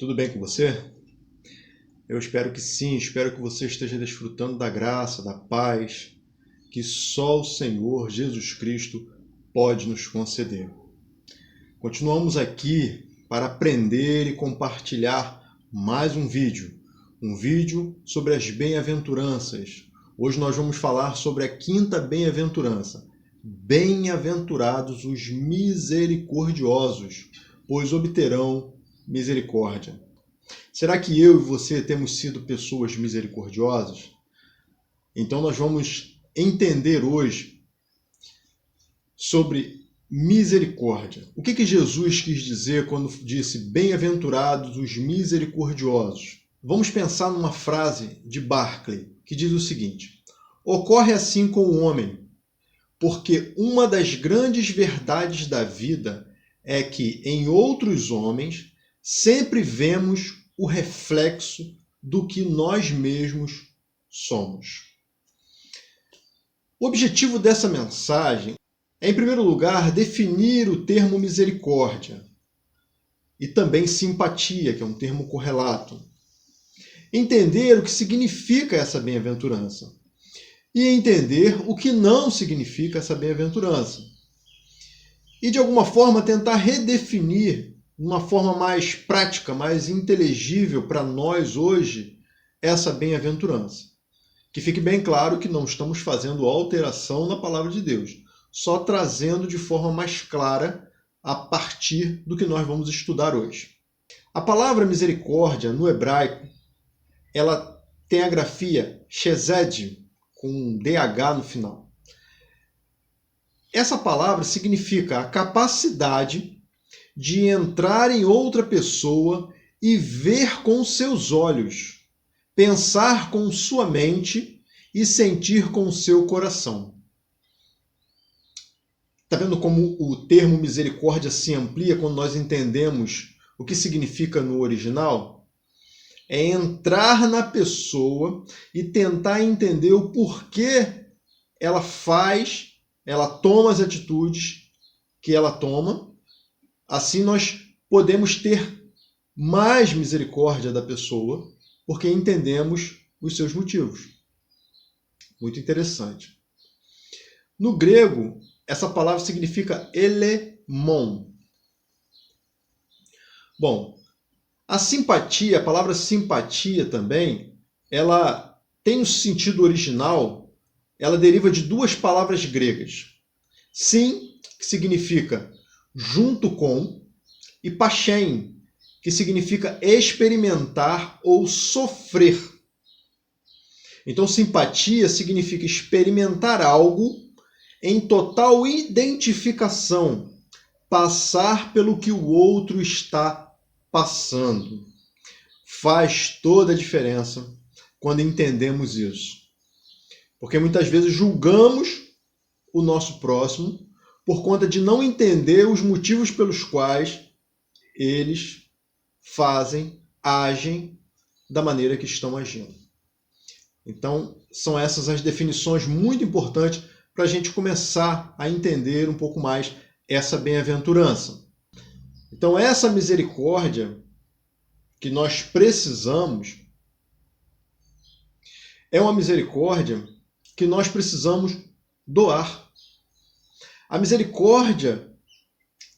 Tudo bem com você? Eu espero que sim, espero que você esteja desfrutando da graça, da paz, que só o Senhor Jesus Cristo pode nos conceder. Continuamos aqui para aprender e compartilhar mais um vídeo sobre as bem-aventuranças. Hoje nós vamos falar sobre a quinta bem-aventurança. Bem-aventurados os misericordiosos, pois obterão misericórdia. Será que eu e você temos sido pessoas misericordiosas? Então nós vamos entender hoje sobre misericórdia. O que Jesus quis dizer quando disse bem-aventurados os misericordiosos? Vamos pensar numa frase de Barclay que diz o seguinte: ocorre assim com o homem, porque uma das grandes verdades da vida é que em outros homens sempre vemos o reflexo do que nós mesmos somos. O objetivo dessa mensagem é, em primeiro lugar, definir o termo misericórdia e também simpatia, que é um termo correlato. Entender o que significa essa bem-aventurança e entender o que não significa essa bem-aventurança. E, de alguma forma, tentar redefinir de uma forma mais prática, mais inteligível para nós hoje, essa bem-aventurança. Que fique bem claro que não estamos fazendo alteração na palavra de Deus, só trazendo de forma mais clara a partir do que nós vamos estudar hoje. A palavra misericórdia, no hebraico, ela tem a grafia chesed, com um DH no final. Essa palavra significa a capacidade de entrar em outra pessoa e ver com seus olhos, pensar com sua mente e sentir com seu coração. Está vendo como o termo misericórdia se amplia quando nós entendemos o que significa no original? É entrar na pessoa e tentar entender o porquê ela toma as atitudes que ela toma. Assim nós podemos ter mais misericórdia da pessoa, porque entendemos os seus motivos. Muito interessante. No grego, essa palavra significa elemon. Bom, a simpatia, a palavra simpatia também, ela tem um sentido original, ela deriva de duas palavras gregas. Sim, que significa junto com, e pachein, que significa experimentar ou sofrer. Então, simpatia significa experimentar algo em total identificação, passar pelo que o outro está passando. Faz toda a diferença quando entendemos isso. Porque muitas vezes julgamos o nosso próximo por conta de não entender os motivos pelos quais eles agem da maneira que estão agindo. Então, são essas as definições muito importantes para a gente começar a entender um pouco mais essa bem-aventurança. Então, essa misericórdia que nós precisamos é uma misericórdia que nós precisamos doar. A misericórdia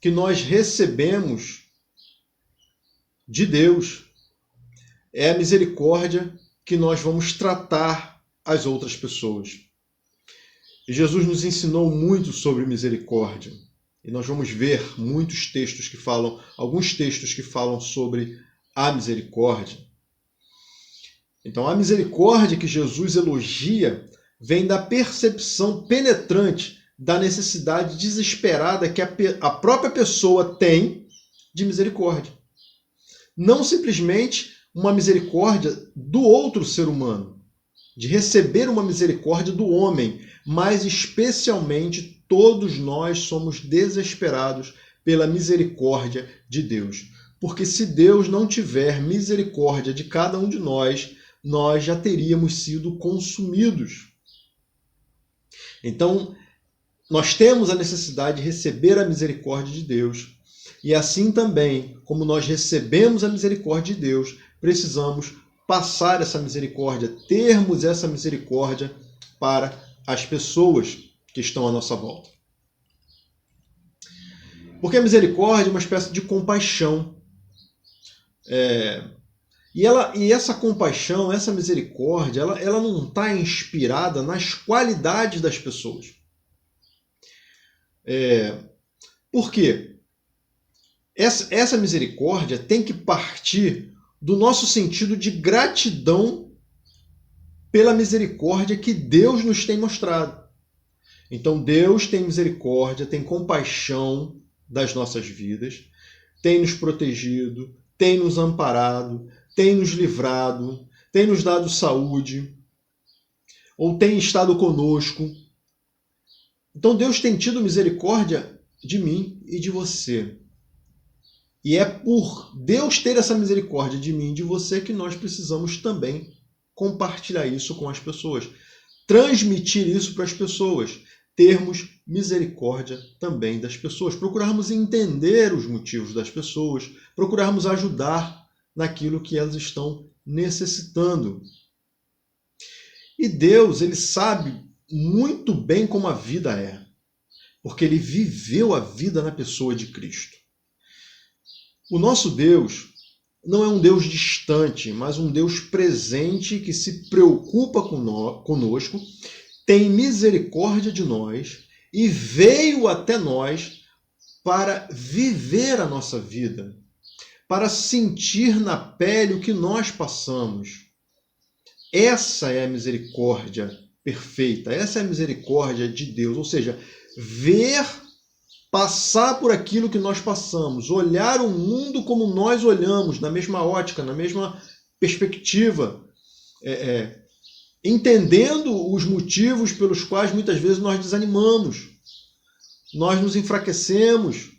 que nós recebemos de Deus é a misericórdia que nós vamos tratar as outras pessoas. E Jesus nos ensinou muito sobre misericórdia. E nós vamos ver alguns textos que falam sobre a misericórdia. Então, a misericórdia que Jesus elogia vem da percepção penetrante da necessidade desesperada que a própria pessoa tem de misericórdia. Não simplesmente uma misericórdia do outro ser humano, de receber uma misericórdia do homem, mas especialmente todos nós somos desesperados pela misericórdia de Deus. Porque se Deus não tiver misericórdia de cada um de nós, nós já teríamos sido consumidos. Então, nós temos a necessidade de receber a misericórdia de Deus, E assim também, como nós recebemos a misericórdia de Deus, precisamos passar essa misericórdia, termos essa misericórdia para as pessoas que estão à nossa volta. Porque a misericórdia é uma espécie de compaixão. E essa compaixão, essa misericórdia, ela não está inspirada nas qualidades das pessoas. Por quê? Essa misericórdia tem que partir do nosso sentido de gratidão pela misericórdia que Deus nos tem mostrado. Então Deus tem misericórdia, tem compaixão das nossas vidas, tem nos protegido, tem nos amparado, tem nos livrado, tem nos dado saúde, ou tem estado conosco. Então Deus tem tido misericórdia de mim e de você. E é por Deus ter essa misericórdia de mim e de você que nós precisamos também compartilhar isso com as pessoas. Transmitir isso para as pessoas. Termos misericórdia também das pessoas. Procurarmos entender os motivos das pessoas. Procurarmos ajudar naquilo que elas estão necessitando. E Deus, ele sabe muito bem como a vida é. Porque ele viveu a vida na pessoa de Cristo. O nosso Deus não é um Deus distante, mas um Deus presente que se preocupa conosco, tem misericórdia de nós e veio até nós para viver a nossa vida, para sentir na pele o que nós passamos. Essa é a misericórdia perfeita, essa é a misericórdia de Deus, ou seja, ver, passar por aquilo que nós passamos, olhar o mundo como nós olhamos, na mesma ótica, na mesma perspectiva, entendendo os motivos pelos quais muitas vezes nós desanimamos, nós nos enfraquecemos.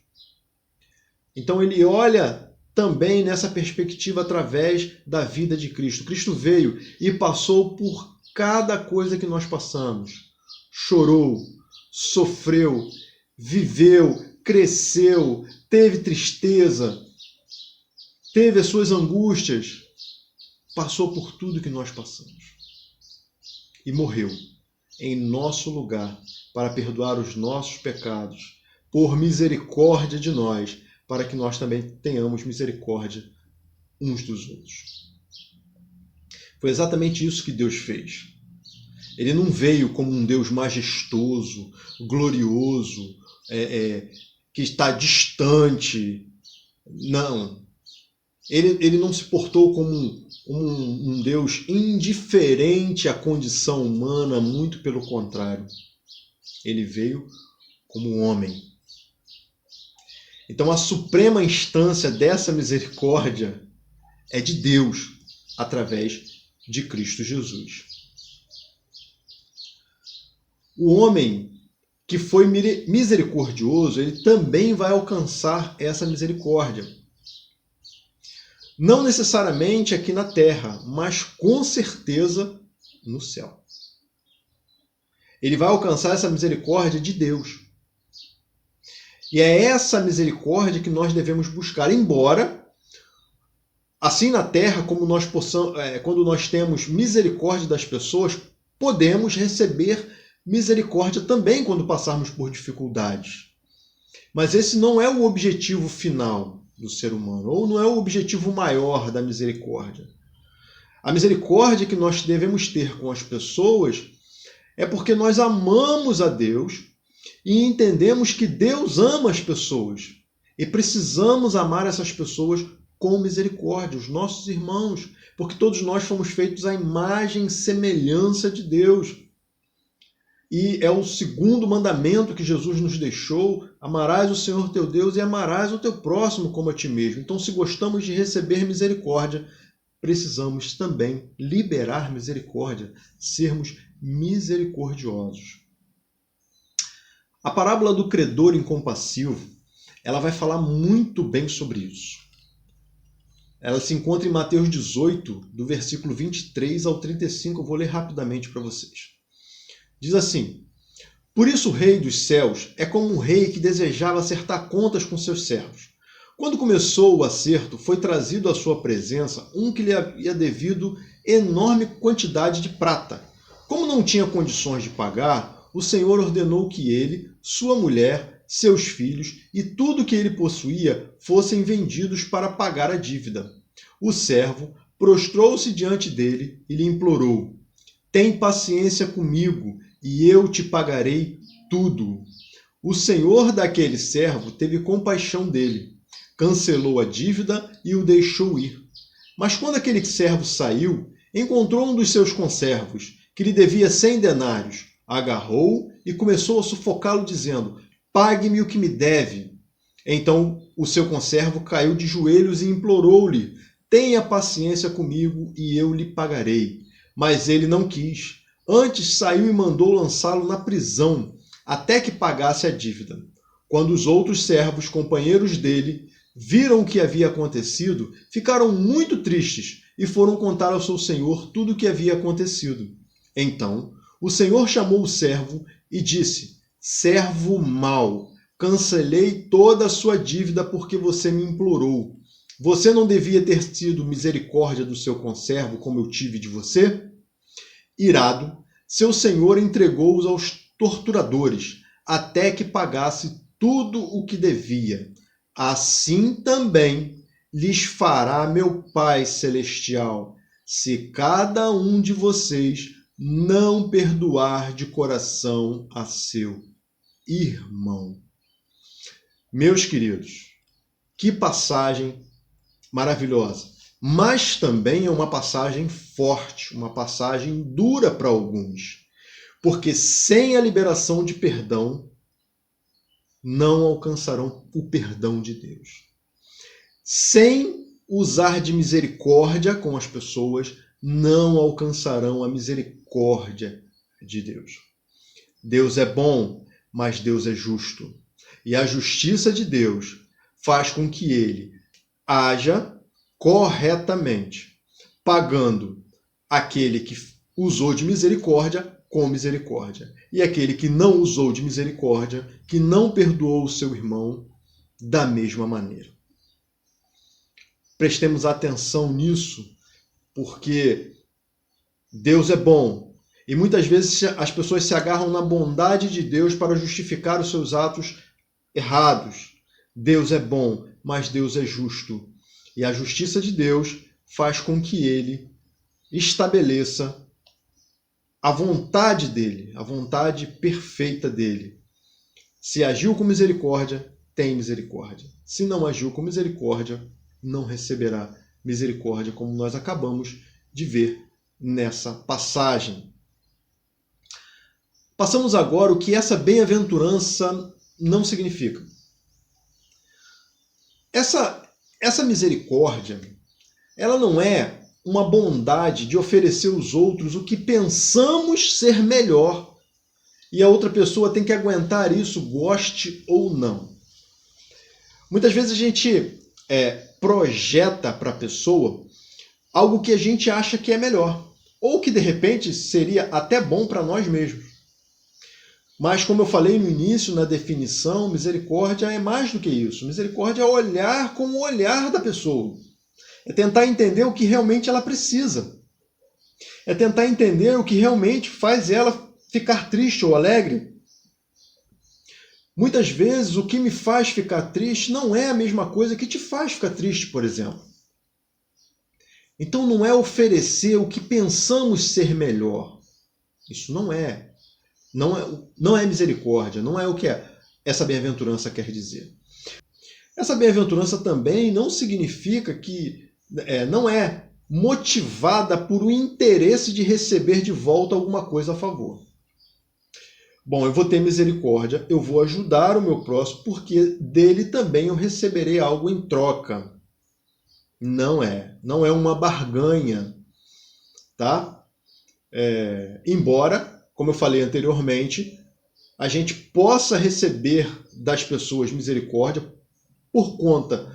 Então ele olha também nessa perspectiva através da vida de Cristo. Cristo veio e passou por cada coisa que nós passamos. Chorou, sofreu, viveu, cresceu, teve tristeza, teve as suas angústias, passou por tudo que nós passamos. E morreu em nosso lugar para perdoar os nossos pecados, por misericórdia de nós, para que nós também tenhamos misericórdia uns dos outros. Foi exatamente isso que Deus fez. Ele não veio como um Deus majestoso, glorioso, que está distante. Não. Ele não se portou como um Deus indiferente à condição humana, muito pelo contrário. Ele veio como um homem. Então a suprema instância dessa misericórdia é de Deus, através de Cristo Jesus. O homem que foi misericordioso, ele também vai alcançar essa misericórdia. Não necessariamente aqui na terra, mas com certeza no céu. Ele vai alcançar essa misericórdia de Deus. E é essa misericórdia que nós devemos buscar, embora, assim na terra, como nós possamos, quando nós temos misericórdia das pessoas, podemos receber misericórdia também quando passarmos por dificuldades. Mas esse não é o objetivo final do ser humano, ou não é o objetivo maior da misericórdia. A misericórdia que nós devemos ter com as pessoas é porque nós amamos a Deus e entendemos que Deus ama as pessoas. E precisamos amar essas pessoas com misericórdia, os nossos irmãos, porque todos nós fomos feitos à imagem e semelhança de Deus. E é o segundo mandamento que Jesus nos deixou: amarás o Senhor teu Deus e amarás o teu próximo como a ti mesmo. Então, se gostamos de receber misericórdia, precisamos também liberar misericórdia, sermos misericordiosos. A parábola do credor incompassivo, ela vai falar muito bem sobre isso. Ela se encontra em Mateus 18, do versículo 23 ao 35. Eu vou ler rapidamente para vocês. Diz assim: por isso o rei dos céus é como um rei que desejava acertar contas com seus servos. Quando começou o acerto, foi trazido à sua presença um que lhe havia devido enorme quantidade de prata. Como não tinha condições de pagar, o Senhor ordenou que ele, sua mulher, seus filhos e tudo que ele possuía fossem vendidos para pagar a dívida. O servo prostrou-se diante dele e lhe implorou: tem paciência comigo e eu te pagarei tudo. O senhor daquele servo teve compaixão dele, cancelou a dívida e o deixou ir. Mas quando aquele servo saiu, encontrou um dos seus conservos, que lhe devia 100 denários, agarrou-o e começou a sufocá-lo, dizendo: pague-me o que me deve. Então o seu conservo caiu de joelhos e implorou-lhe: tenha paciência comigo e eu lhe pagarei. Mas ele não quis. Antes saiu e mandou lançá-lo na prisão, até que pagasse a dívida. Quando os outros servos, companheiros dele, viram o que havia acontecido, ficaram muito tristes e foram contar ao seu senhor tudo o que havia acontecido. Então o senhor chamou o servo e disse: servo mau, cancelei toda a sua dívida porque você me implorou. Você não devia ter tido misericórdia do seu conservo como eu tive de você? Irado, seu senhor entregou-os aos torturadores, até que pagasse tudo o que devia. Assim também lhes fará meu Pai Celestial, se cada um de vocês não perdoar de coração a seu irmão. Meus queridos, que passagem maravilhosa. Mas também é uma passagem forte, uma passagem dura para alguns. Porque sem a liberação de perdão, não alcançarão o perdão de Deus. Sem usar de misericórdia com as pessoas, não alcançarão a misericórdia de Deus. Deus é bom, mas Deus é justo. E a justiça de Deus faz com que ele haja corretamente, pagando aquele que usou de misericórdia com misericórdia, e aquele que não usou de misericórdia, que não perdoou o seu irmão, da mesma maneira. Prestemos atenção nisso, porque Deus é bom, e muitas vezes as pessoas se agarram na bondade de Deus para justificar os seus atos errados. Deus é bom, mas Deus é justo. E a justiça de Deus faz com que ele estabeleça a vontade dele, a vontade perfeita dele. Se agiu com misericórdia, tem misericórdia. Se não agiu com misericórdia, não receberá misericórdia, como nós acabamos de ver nessa passagem. Passamos agora o que essa bem-aventurança não significa. Essa misericórdia, ela não é uma bondade de oferecer aos outros o que pensamos ser melhor e a outra pessoa tem que aguentar isso, goste ou não. Muitas vezes a gente projeta para a pessoa algo que a gente acha que é melhor ou que de repente seria até bom para nós mesmos. Mas, como eu falei no início, na definição, misericórdia é mais do que isso. Misericórdia é olhar com o olhar da pessoa. É tentar entender o que realmente ela precisa. É tentar entender o que realmente faz ela ficar triste ou alegre. Muitas vezes, o que me faz ficar triste não é a mesma coisa que te faz ficar triste, por exemplo. Então, não é oferecer o que pensamos ser melhor. Isso não é. Não é misericórdia, não é o que essa bem-aventurança quer dizer. Essa bem-aventurança também não significa que não é motivada por o interesse de receber de volta alguma coisa a favor. Bom, eu vou ter misericórdia, eu vou ajudar o meu próximo, porque dele também eu receberei algo em troca. Não é uma barganha, tá? Embora, como eu falei anteriormente, a gente possa receber das pessoas misericórdia por conta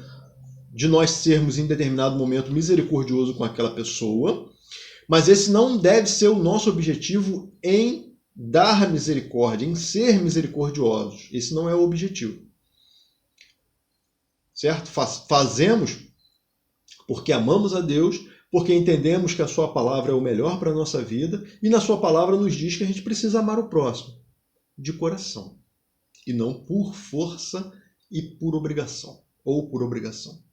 de nós sermos em determinado momento misericordioso com aquela pessoa, mas esse não deve ser o nosso objetivo em dar misericórdia, em ser misericordiosos. Esse não é o objetivo. certo? Fazemos porque amamos a Deus, porque entendemos que a sua palavra é o melhor para a nossa vida, e na sua palavra nos diz que a gente precisa amar o próximo de coração, e não por força e por obrigação, ou por obrigação.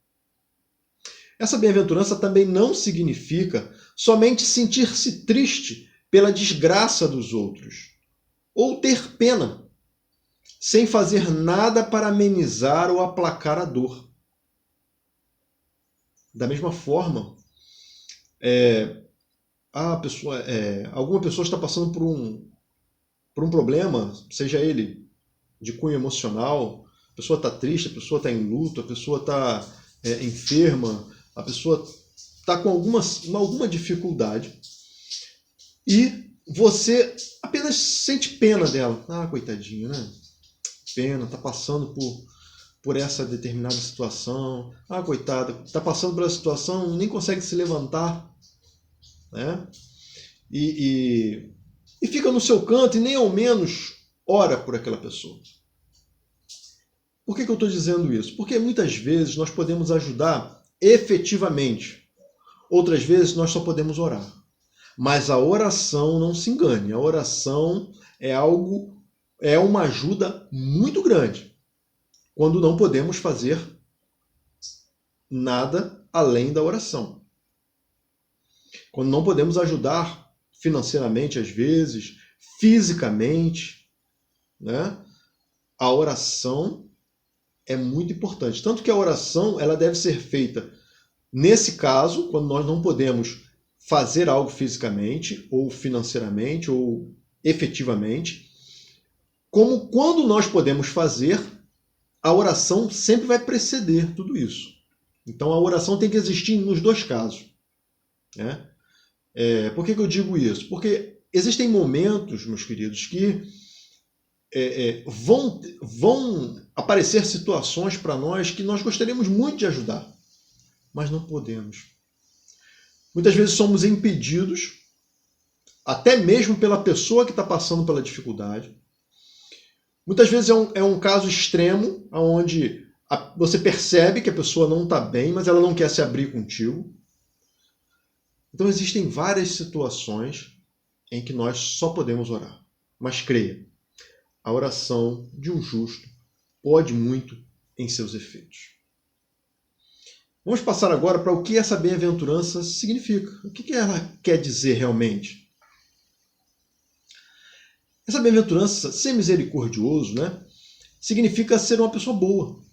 Essa bem-aventurança também não significa somente sentir-se triste pela desgraça dos outros, ou ter pena, sem fazer nada para amenizar ou aplacar a dor. Da mesma forma, alguma pessoa está passando por um problema, seja ele de cunho emocional, a pessoa está triste, a pessoa está em luto, a pessoa está enferma, a pessoa está com alguma dificuldade, e você apenas sente pena dela. Ah, coitadinho, né? Pena, está passando por essa determinada situação. Ah, coitada, está passando por essa situação, nem consegue se levantar, né? E fica no seu canto e nem ao menos ora por aquela pessoa. Por que eu estou dizendo isso? Porque muitas vezes nós podemos ajudar efetivamente. Outras vezes nós só podemos orar. Mas a oração, não se engane, a oração é uma ajuda muito grande, quando não podemos fazer nada além da oração. Quando não podemos ajudar financeiramente, às vezes, fisicamente, né? A oração é muito importante. Tanto que a oração ela deve ser feita, nesse caso, quando nós não podemos fazer algo fisicamente, ou financeiramente, ou efetivamente, como quando nós podemos fazer, a oração sempre vai preceder tudo isso. Então a oração tem que existir nos dois casos, né? Por que eu digo isso? Porque existem momentos, meus queridos, que vão aparecer situações para nós que nós gostaríamos muito de ajudar, mas não podemos. Muitas vezes somos impedidos, até mesmo pela pessoa que está passando pela dificuldade. Muitas vezes é um caso extremo, onde você percebe que a pessoa não está bem, mas ela não quer se abrir contigo. Então existem várias situações em que nós só podemos orar. Mas creia, a oração de um justo pode muito em seus efeitos. Vamos passar agora para o que essa bem-aventurança significa. O que ela quer dizer realmente? Essa bem-aventurança, ser misericordioso, né, significa ser uma pessoa boa.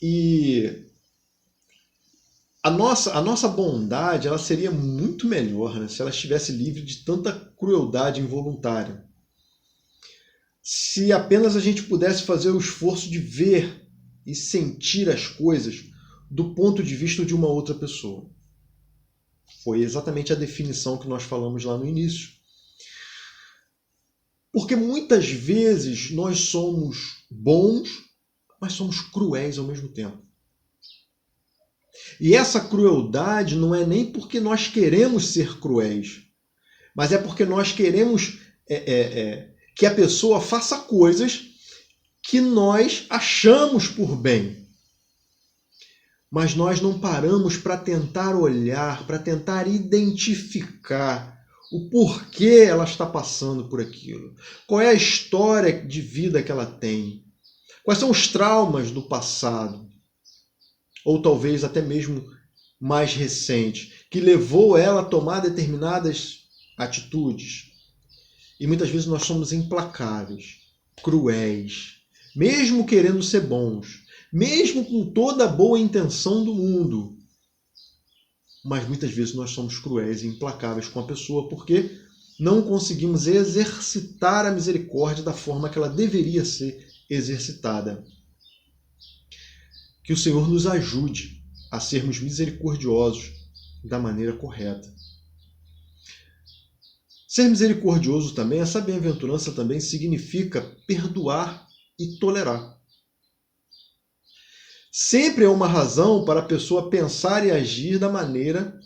E a nossa bondade ela seria muito melhor, né, se ela estivesse livre de tanta crueldade involuntária. Se apenas a gente pudesse fazer o esforço de ver e sentir as coisas do ponto de vista de uma outra pessoa. Foi exatamente a definição que nós falamos lá no início. Porque muitas vezes nós somos bons, mas somos cruéis ao mesmo tempo. E essa crueldade não é nem porque nós queremos ser cruéis, mas é porque nós queremos que a pessoa faça coisas que nós achamos por bem. Mas nós não paramos para tentar olhar, para tentar identificar o porquê ela está passando por aquilo. Qual é a história de vida que ela tem? Quais são os traumas do passado? Ou talvez até mesmo mais recente, que levou ela a tomar determinadas atitudes. E muitas vezes nós somos implacáveis, cruéis, mesmo querendo ser bons, mesmo com toda a boa intenção do mundo. Mas muitas vezes nós somos cruéis e implacáveis com a pessoa porque não conseguimos exercitar a misericórdia da forma que ela deveria ser exercitada. Que o Senhor nos ajude a sermos misericordiosos da maneira correta. Ser misericordioso também, essa bem-aventurança também significa perdoar e tolerar. Sempre é uma razão para a pessoa pensar e agir da maneira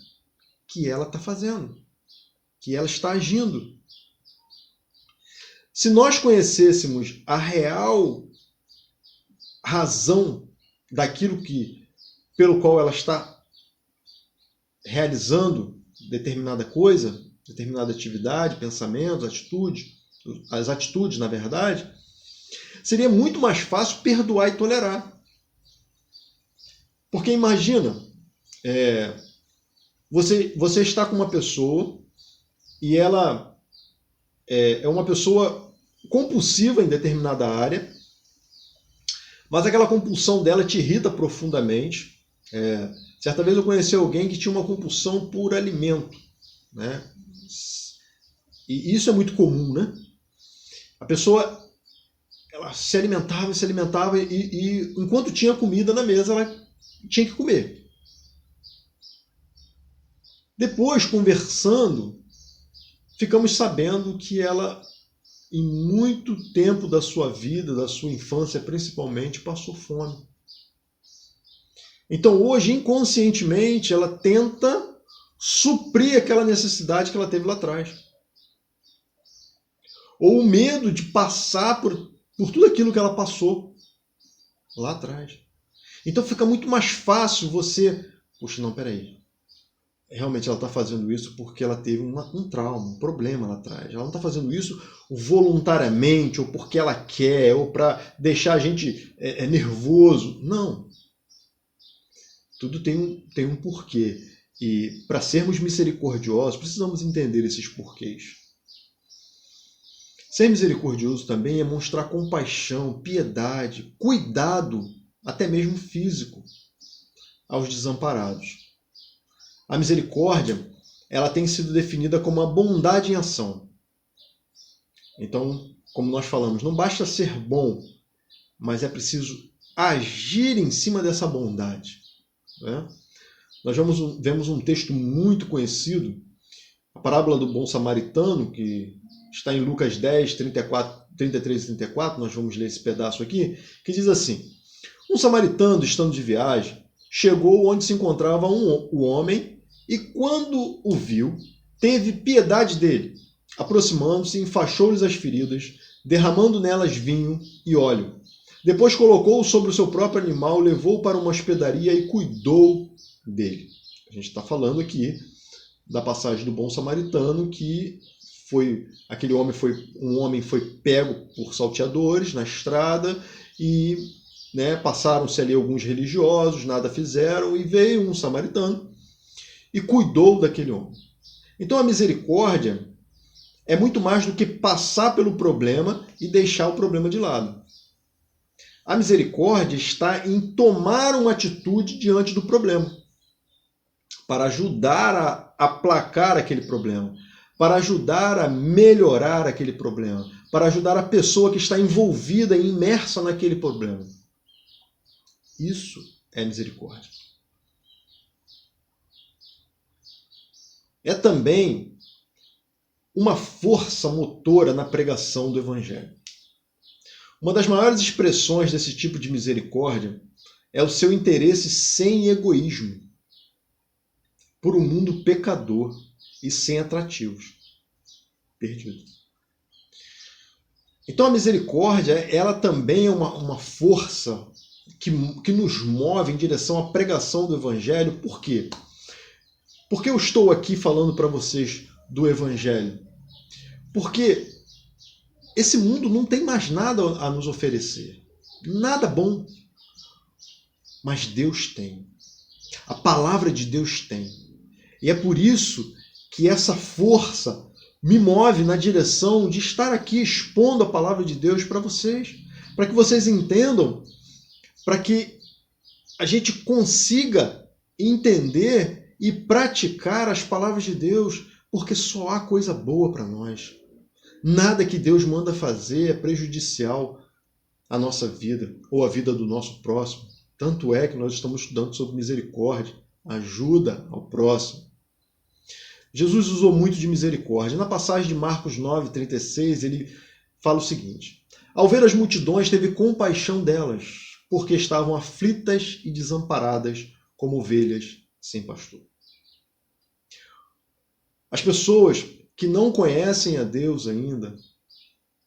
que ela está fazendo, que ela está agindo. Se nós conhecêssemos a real razão daquilo pelo qual ela está realizando determinada coisa, determinada atividade, pensamentos, as atitudes, na verdade, seria muito mais fácil perdoar e tolerar. Porque imagina, você está com uma pessoa e ela é uma pessoa compulsiva em determinada área, mas aquela compulsão dela te irrita profundamente. Certa vez eu conheci alguém que tinha uma compulsão por alimento, né? E isso é muito comum, né? A pessoa, ela se alimentava e enquanto tinha comida na mesa, ela tinha que comer. Depois, conversando, ficamos sabendo que ela, em muito tempo da sua vida, da sua infância principalmente, passou fome. Então hoje, inconscientemente, ela tenta suprir aquela necessidade que ela teve lá atrás. Ou o medo de passar por tudo aquilo que ela passou lá atrás. Então fica muito mais fácil você... Puxa, não, peraí. Realmente ela está fazendo isso porque ela teve um trauma, um problema lá atrás. Ela não está fazendo isso voluntariamente, ou porque ela quer, ou para deixar a gente nervoso. Não. Tudo tem um porquê. E para sermos misericordiosos, precisamos entender esses porquês. Ser misericordioso também é mostrar compaixão, piedade, cuidado, até mesmo físico, aos desamparados. A misericórdia, ela tem sido definida como a bondade em ação. Então, como nós falamos, não basta ser bom, mas é preciso agir em cima dessa bondade. Né? Nós vemos um texto muito conhecido, a parábola do bom samaritano, que está em Lucas 10, 33 e 34, nós vamos ler esse pedaço aqui, que diz assim: um samaritano, estando de viagem, chegou onde se encontrava o homem e, quando o viu, teve piedade dele. Aproximando-se, enfaixou-lhes as feridas, derramando nelas vinho e óleo. Depois colocou-o sobre o seu próprio animal, levou-o para uma hospedaria e cuidou dele. A gente está falando aqui da passagem do bom samaritano, que um homem foi pego por salteadores na estrada e passaram-se ali alguns religiosos, nada fizeram, e veio um samaritano e cuidou daquele homem. Então a misericórdia é muito mais do que passar pelo problema e deixar o problema de lado. A misericórdia está em tomar uma atitude diante do problema, para ajudar a aplacar aquele problema, para ajudar a melhorar aquele problema, para ajudar a pessoa que está envolvida e imersa naquele problema. Isso é misericórdia. É também uma força motora na pregação do Evangelho. Uma das maiores expressões desse tipo de misericórdia é o seu interesse sem egoísmo por um mundo pecador e sem atrativos. Perdido. Então a misericórdia, ela também é uma força que nos move em direção à pregação do Evangelho. Por quê? Por que eu estou aqui falando para vocês do Evangelho? Porque esse mundo não tem mais nada a nos oferecer. Nada bom. Mas Deus tem. A palavra de Deus tem. E é por isso que essa força me move na direção de estar aqui expondo a palavra de Deus para vocês. Para que vocês entendam, para que a gente consiga entender e praticar as palavras de Deus, porque só há coisa boa para nós. Nada que Deus manda fazer é prejudicial à nossa vida ou à vida do nosso próximo. Tanto é que nós estamos estudando sobre misericórdia, ajuda ao próximo. Jesus usou muito de misericórdia. Na passagem de Marcos 9:36, ele fala o seguinte: ao ver as multidões, teve compaixão delas, porque estavam aflitas e desamparadas como ovelhas sem pastor. As pessoas que não conhecem a Deus ainda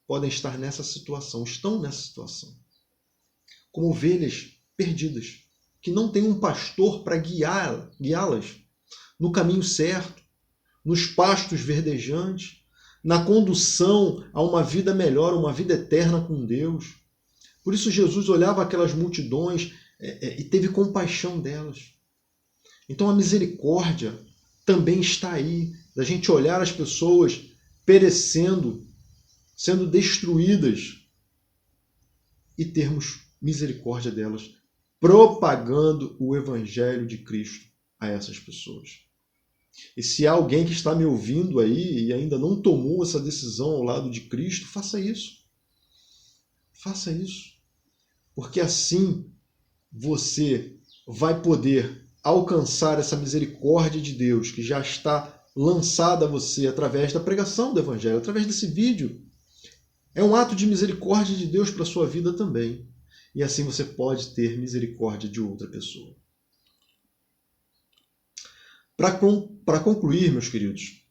podem estar nessa situação, estão nessa situação. Como ovelhas perdidas, que não têm um pastor para guiá-las no caminho certo, nos pastos verdejantes, na condução a uma vida melhor, uma vida eterna com Deus. Por isso Jesus olhava aquelas multidões e teve compaixão delas. Então a misericórdia também está aí, da gente olhar as pessoas perecendo, sendo destruídas e termos misericórdia delas, propagando o Evangelho de Cristo a essas pessoas. E se há alguém que está me ouvindo aí e ainda não tomou essa decisão ao lado de Cristo, faça isso. Faça isso. Porque assim você vai poder alcançar essa misericórdia de Deus que já está lançada a você através da pregação do Evangelho, através desse vídeo. É um ato de misericórdia de Deus para a sua vida também. E assim você pode ter misericórdia de outra pessoa. Para concluir, meus queridos,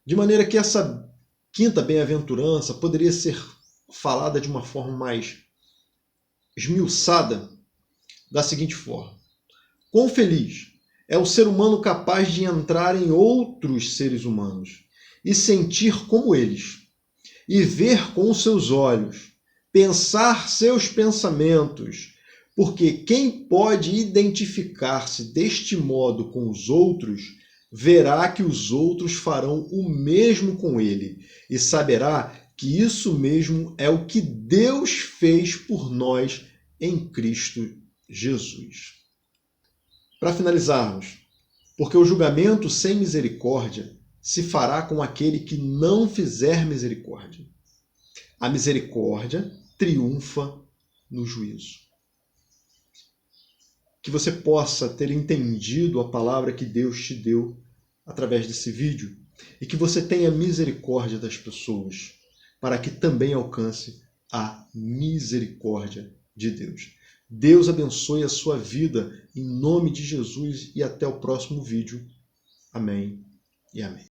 de maneira que essa quinta bem-aventurança poderia ser falada de uma forma mais esmiuçada, da seguinte forma: quão feliz é o ser humano capaz de entrar em outros seres humanos e sentir como eles, e ver com os seus olhos, pensar seus pensamentos, porque quem pode identificar-se deste modo com os outros, verá que os outros farão o mesmo com ele, e saberá que isso mesmo é o que Deus fez por nós em Cristo Jesus. Para finalizarmos, porque o julgamento sem misericórdia se fará com aquele que não fizer misericórdia. A misericórdia triunfa no juízo. Que você possa ter entendido a palavra que Deus te deu através desse vídeo e que você tenha misericórdia das pessoas, para que também alcance a misericórdia de Deus. Deus abençoe a sua vida em nome de Jesus e até o próximo vídeo. Amém e amém.